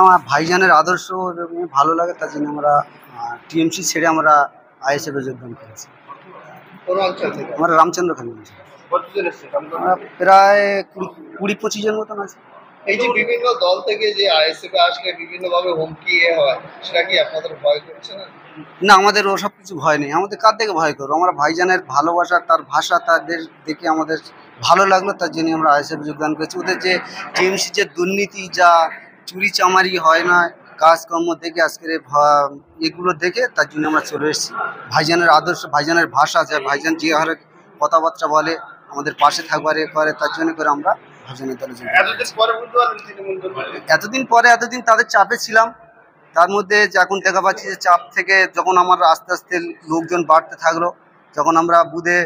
আমার ভাইজানের আদর্শ ভালো লাগে, তার জন্য আমরা টিএমসি ছেড়ে আমরা আইএসএফ এ যোগদান করেছি। আমরা রামচন্দ্রখানি অঞ্চল। আমরা প্রায় 20-25 জন মতন আছে। এই যে বিভিন্ন দল থেকে যে আইএসএফ এ আসলে বিভিন্ন ভাবে হুমকি হয়, সেটা কি আপনাদের ভয় করছে না? না, আমাদের ওসব কিছু ভয় নেই। আমাদের কার থেকে ভয় করবো? আমরা ভাইজানের ভালোবাসা, তার ভাষা, তাদের দেখে আমাদের ভালো লাগলো, তার জন্য আমরা আইএসএফ যোগদান করেছি। ওদের যে টিএমসি যে দুর্নীতি, যা চুরি চামারি হয় না, কাজকর্ম দেখে আজকের এগুলো দেখে তার জন্য আমরা চলে এসেছি। ভাইজানের আদর্শ, ভাইজানের ভাষা, যে ভাইজান যে হারে কথাবার্তা বলে, আমাদের পাশে থাকবার করে, তার জন্য করে আমরা ভাইজানের দলে যোগদান করেছি। এতদিন তাদের চাপে ছিলাম, তার মধ্যে এখন দেখা পাচ্ছি যে চাপ থেকে যখন আমার আস্তে আস্তে লোকজন বাড়তে থাকলো, যখন আমরা বুধে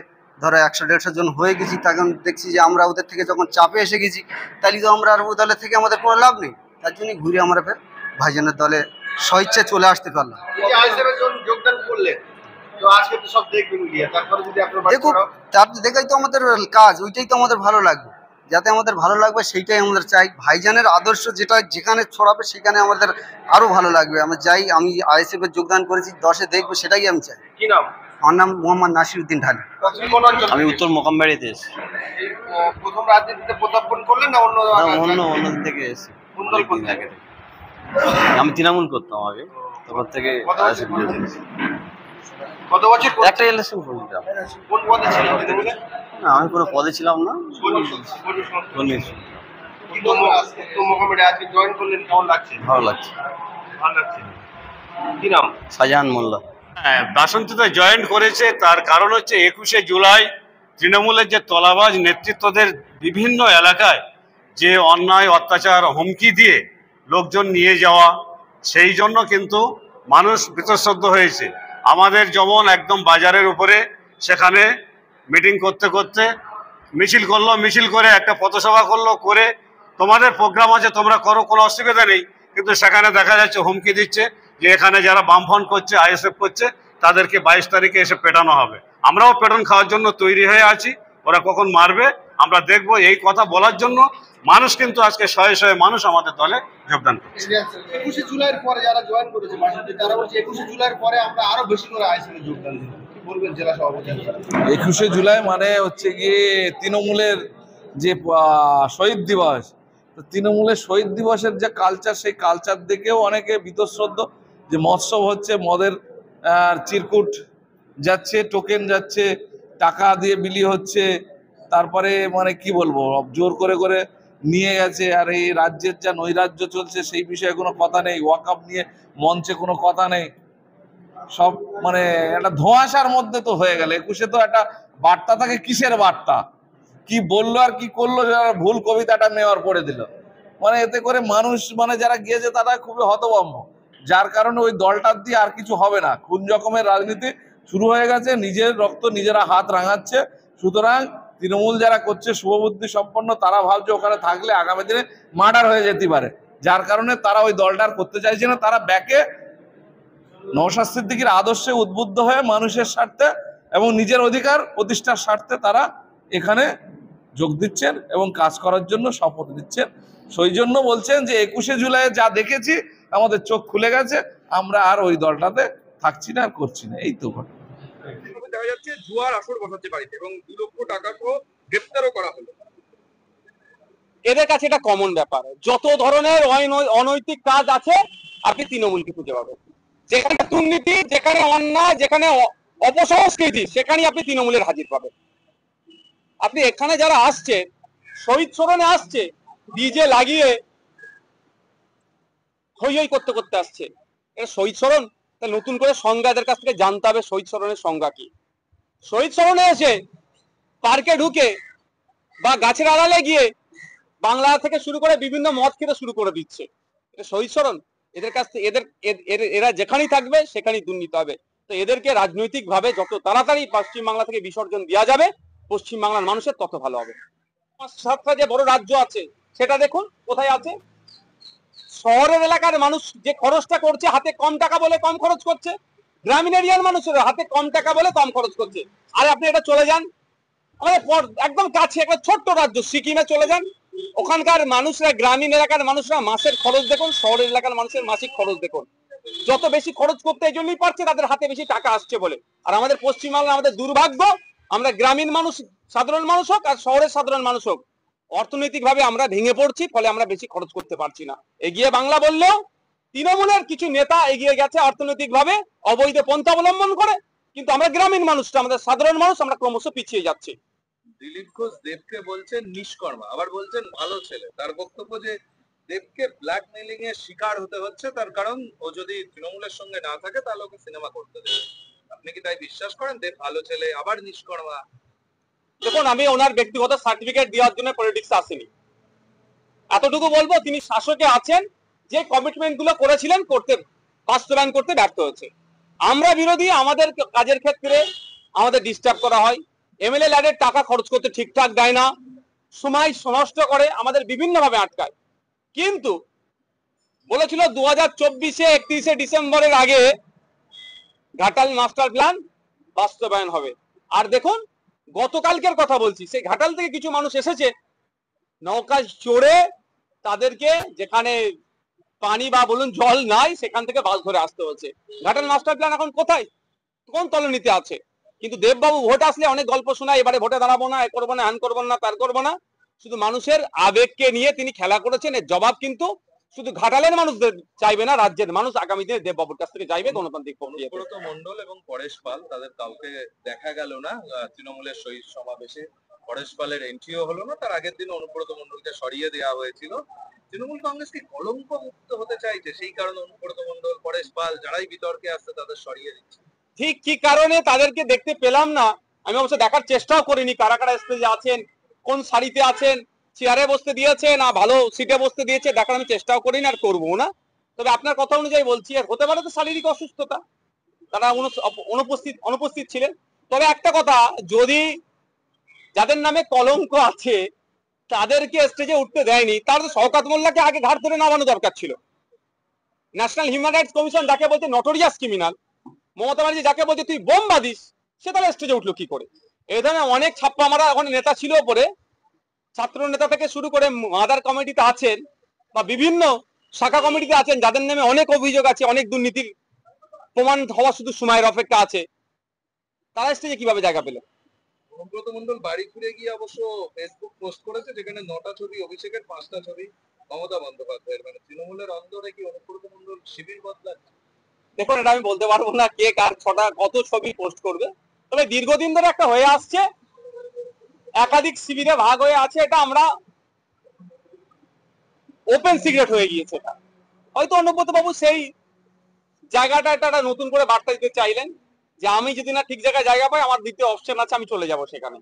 ধরো 100-150 জন হয়ে গেছি, তখন দেখছি যে আমরা ওদের থেকে যখন চাপে এসে গেছি, তাহলে তো আমরা আর ও দলের থেকে আমাদের কোনো লাভ নেই। তার জন্যই ঘুরে আমরা ফের ভাইজানের দলে স্বেচ্ছায় চলে আসতে পারলাম। দেখুক, তার দেখাই তো আমাদের কাজ, ওইটাই তো আমাদের ভালো লাগবে। যাতে আমাদের ভালো লাগবে সেইটাই আমাদের চাই। ভাইজানের আদর্শ যেটা যেখানে ছড়াবে সেখানে আমাদের আরো ভালো লাগবে। আমি আইএসএফ এর যোগদান করেছি, 10-এ দেখবো, সেটাই আমি চাই। কি নাম? আমার নাম মোহাম্মদ নাসিরউদ্দিন ঢালি। আমি উত্তর মোকামবাড়িতে এসেছি। প্রথম রাজনীতিতে পদার্পণ করলেন না অন্য থেকে এসেছি। আমি তৃণমূল করতাম আগে, তারপর থেকে কত বছর একটা ইলেকশন করেছিলাম। কোন পদে ছিলেন তৃণমূলে? না, আমি কোনো পদে ছিলাম না। আজকে জয়েন করলেন, কেমন লাগছে? ভালো লাগছে। কি নাম? শাহজাহান মোল্লা। হ্যাঁ, বাসন্তীতে জয়েন করেছে, তার কারণ হচ্ছে 21শে জুলাই তৃণমূলের যে তলাবাজ নেতৃত্বদের বিভিন্ন এলাকায় যে অন্যায় অত্যাচার হুমকি দিয়ে লোকজন নিয়ে যাওয়া, সেই জন্য কিন্তু মানুষ বীতশ্রদ্ধ হয়েছে। আমাদের যেমন একদম বাজারের উপরে সেখানে মিটিং করতে করতে মিছিল করে একটা পথসভা করে তোমাদের প্রোগ্রাম আছে, তোমরা করো, কোনো অসুবিধা নেই। কিন্তু সেখানে দেখা যাচ্ছে হুমকি দিচ্ছে যে এখানে যারা বামফ্রন্ট করছে, আইএসএফ করছে, তাদেরকে 22 তারিখে এসে পেটানো হবে। আমরাও পেটন খাওয়ার জন্য তৈরি হয়ে আছি, ওরা কখন মারবে আমরা দেখবো। এই কথা বলার জন্য মানুষ কিন্তু আজকে শয়ে মানুষ আমাদের দলে যোগদান করছে। 21শে জুলাইয়ের পরে যারা জয়েন করেছে তারা বলছে 21শে জুলাইয়ের পরে আমরা আরো বেশি করে আইএসএফ এ যোগদান দেব। কি বলবেন জেলা সভাপতি? 21শে জুলাই মানে হচ্ছে গিয়ে তৃণমূলের যে শহীদ দিবস, তো তৃণমূলের শহীদ দিবসের যে কালচার, সেই কালচার দেখেও অনেকে বীতশ্রদ্ধ। যে মৎসব হচ্ছে, মদের চিরকুট যাচ্ছে, টোকেন যাচ্ছে, টাকা দিয়ে বিলি হচ্ছে, তারপরে মানে কি বলবো, জোর করে নিয়ে গেছে। আর এই রাজ্যের যা নৈরাজ্য চলছে সেই বিষয়ে কোনো কথা নেই, ওয়াকআপ নিয়ে মঞ্চে কোনো কথা নেই, সব মানে একটা ধোঁয়াশার মধ্যে তো হয়ে গেল। 21শে তো একটা বার্তা থাকে, কিসের বার্তা, কি বললো আর কি করলো, ভুল কবিতাটা নেওয়ার পড়ে দিল। মানে এতে করে মানুষ মানে যারা গিয়েছে তারা খুবই হতভম্ব, যার কারণে ওই দলটার দিয়ে আর কিছু হবে না। কোন রকমের রাজনীতি শুরু হয়ে গেছে, নিজের রক্ত নিজেরা হাত রাঙাচ্ছে। সুতরাং তৃণমূল যারা করছে শুভবুদ্ধি সম্পন্ন, তারা ভাবছে ওখানে থাকলে আগামী দিনে মার্ডার হয়ে যেতে পারে, যার কারণে তারা ওই দলটার করতে চাইছে না। তারা ব্যাকে নওশাদ সিদ্দিকীর আদর্শে উদ্বুদ্ধ হয়ে মানুষের স্বার্থে এবং নিজের অধিকার প্রতিষ্ঠার স্বার্থে তারা এখানে যোগ দিচ্ছেন এবং কাজ করার জন্য শপথ দিচ্ছেন। সেই জন্য বলছেন যে 21শে জুলাই যা দেখেছি আমাদের চোখ খুলে গেছে, আমরা আর ওই দলটাতে থাকছি না, আর করছি না। এই তো দেখা যাচ্ছে জুয়ার আসর বসাতে বাড়িতে এবং 2 লক্ষ টাকা সহ গ্রেফতারও করা হলো। এদের কাছে এটা কমন ব্যাপার, যত ধরনের অনৈতিক কাজ আছে আপনি তৃণমূলকে খুঁজে পাবেন। যেখানে দুর্নীতি, যেখানে অন্যায়, যেখানে অপসংস্কৃতি, সেখানে আপনি তৃণমূলের হাজির পাবেন। আপনি এখানে যারা আসছে, শহীদ স্মরণে আসছে, ডিজে লাগিয়ে হই হই করতে আসছে, এটা শহীদ স্মরণ। নতুন করে সংজ্ঞা এদের কাছ থেকে জানতে হবে, শহীদ স্মরণের সংজ্ঞা কি। শহীদ স্মরণে এসে পার্কে ঢুকে বা গাছের আড়ালে গিয়ে বাংলা থেকে শুরু করে বিভিন্ন মদ খেতে শুরু করে দিচ্ছে, এটা শহীদ স্মরণ? এদের কাছ থেকে এরা যেখানেই থাকবে সেখানেই দুর্নীতি হবে। তো এদেরকে রাজনৈতিক ভাবে যত তাড়াতাড়ি পশ্চিমবাংলা থেকে বিসর্জন দেওয়া যাবে, পশ্চিমবাংলার মানুষের তত ভালো হবে। 5-7টা যে বড় রাজ্য আছে সেটা দেখুন কোথায় আছে। শহরের এলাকার মানুষ যে খরচটা করছে, হাতে কম টাকা বলে কম খরচ করছে, গ্রামীণ এরিয়ার মানুষের হাতে কম টাকা বলে কম খরচ করছে। আর আপনি এটা চলে যান আমাদের একদম কাছে একটা ছোট্ট রাজ্য সিকিমে চলে যান, ওখানকার মানুষরা, গ্রামীণ এলাকার মানুষরা মাসের খরচ দেখুন, শহরের এলাকার মানুষের মাসিক খরচ দেখুন। যত বেশি খরচ করতে এই জন্যই পারছে তাদের হাতে বেশি টাকা আসছে বলে। আর আমাদের পশ্চিমবাংলা আমাদের দুর্ভাগ্য, আমরা গ্রামীণ মানুষ, সাধারণ মানুষ হোক আর শহরের সাধারণ মানুষ হোক, অর্থনৈতিকভাবে আমরা ভেঙে পড়ছি, ফলে আমরা বেশি খরচ করতে পারছি না। এগিয়ে বাংলা বললেও তৃণমূলের কিছু নেতা এগিয়ে গেছে অর্থনৈতিকভাবে অবৈধ পন্থা অবলম্বন করে, কিন্তু আমরা গ্রামীণ মানুষটা, আমাদের সাধারণ মানুষ, আমরা ক্রমশ পিছিয়ে যাচ্ছি। দিলীপ ঘোষ দেবকে বলছেন নিষ্কর্মা, আবার বলছেন ভালো ছেলে। তার বক্তব্য যে দেবকে ব্ল্যাকমেইলিং এর শিকার হতে হচ্ছে, তার কারণ ও যদি তৃণমূলের সঙ্গে না থাকে তাহলে ওকে সিনেমা করতে দেবে। আপনি কি তাই বিশ্বাস করেন দেব ভালো ছেলে আবার নিষ্কর্মা? দেখুন, আমি ওনার ব্যক্তিগত সার্টিফিকেট দেওয়ার জন্য পলিটিক্স আসিনি। এতটুকু বলবো, তিনি শাসকে আছেন, যে কমিটমেন্ট গুলো করেছিলেন করতে, বাস্তবায়ন করতে ব্যর্থ হয়েছে। আমরা বিরোধী, আমাদের কাজের ক্ষেত্রে আমাদের ডিস্টার্ব করা হয়, এমএলএ ল্যাডের টাকা খরচ করতে ঠিকঠাক দেয় না, সময় নষ্ট করে, আমাদের বিভিন্ন ভাবে আটকায়। কিন্তু বলেছিল 2024-এ 31শে ডিসেম্বরের আগে ঘাটাল মাস্টার প্ল্যান বাস্তবায়ন হবে। আর দেখুন, গতকালকের কথা বলছি, সেই ঘাটাল থেকে কিছু মানুষ এসেছে নৌকায় চড়ে, তাদেরকে যেখানে পানি বা বলুন জল নাই সেখান থেকে বাস ধরে আসতে হচ্ছে। ঘাটাল মাস্টার প্ল্যান এখন কোথায়, কোন তলনিতে আছে? কিন্তু দেববাবু ভোট আসলে অনেক গল্প শোনায়, এবারে ভোটে দাঁড়াবো না, এ করবো না, হ্যান করবো না, তার করবো না। শুধু মানুষের আবেগকে নিয়ে তিনি খেলা করেছেন। এর জবাব কিন্তু শুধু ঘাটালের মানুষ চাইবে না, রাজ্যের মানুষ আগামী দিনে দেববাবুর কাছ থেকে চাইবে গণতান্ত্রিক প্রক্রিয়া। অনুব্রত মণ্ডল এবং পরেশ পাল, তাদের কাউকে দেখা গেল না তৃণমূলের শহীদ সমাবেশে। পরেশ পালের এন্ট্রিও হলো না, তার আগের দিন অনুব্রত মণ্ডলকে সরিয়ে দেওয়া হয়েছিল। তৃণমূল কংগ্রেস কি কলঙ্ক মুক্ত হতে চাইছে, সেই কারণে অনুব্রত মণ্ডল, পরেশ পাল যারাই বিতর্কে আসছে তাদের সরিয়ে দিচ্ছে? ঠিক কি কারণে তাদেরকে দেখতে পেলাম না, আমি অবশ্য দেখার চেষ্টাও করিনি কারা কারা স্টেজে আছেন, কোন সারিতে আছেন, চেয়ারে বসতে দিয়েছে না ভালো সিটে বসতে দিয়েছে, দেখার আমি চেষ্টাও করিনি আর করবো না। তবে আপনার কথা অনুযায়ী বলছি, আর হতে পারে তো শারীরিক অসুস্থতা, তারা অনুপস্থিত ছিলেন। তবে একটা কথা, যদি যাদের নামে কলঙ্ক আছে তাদেরকে স্টেজে উঠতে দেয়নি, তাহলে তো শওকত মোল্লাকে আগে ঘাট ধরে নামানো দরকার ছিল। ন্যাশনাল হিউম্যান রাইটস কমিশন যাকে বলছে নটোরিয়াস ক্রিমিনাল, মমতা ব্যানার্জি যাকে বলছে তুই বোম বাঁধিস, সে তাহলে স্টেজে উঠলো কি করে? এই ধরনের অনেক ছাপ্পা মারা এখন নেতা ছিল ওপরে, ছাত্র নেতা থেকে শুরু করে মাদার কমিটিতে আছেন বা বিভিন্ন শাখা কমিটিতে আছেন, যাদের নামে অনেক অভিযোগ আছে, অনেক দুর্নীতির প্রমাণ হওয়া শুধু সময়ের অপেক্ষা আছে, তারা স্টেজে কিভাবে জায়গা পেল? অনুব্রত মণ্ডল বাড়ি ফিরে গিয়ে অবশ্য ফেসবুক পোস্ট করেছে, যেখানে 9টা ছবি অভিষেকের, 5টা ছবি মমতা বন্দ্যোপাধ্যায়ের। মানে তৃণমূলের অন্দরে কি অনুব্রত মণ্ডল শিবির বদলাচ্ছে? দেখুন, এটা আমি বলতে পারবো না কে কার কত ছবি পোস্ট করবে। তবে দীর্ঘদিন ধরে একটা হয়ে আসছে, একাধিক শিবিরে ভাগ হয়ে আছে, এটা আমরা ওপেন সিক্রেট হয়ে গিয়েছে। এটা হয়তো অনুব্রত বাবু সেই জায়গাটা একটা নতুন করে বার্তা দিতে চাইলেন যে আমি যদি না ঠিক জায়গায় জায়গা পাই, আমার দ্বিতীয় অপশন আছে, আমি চলে যাব সেখানে।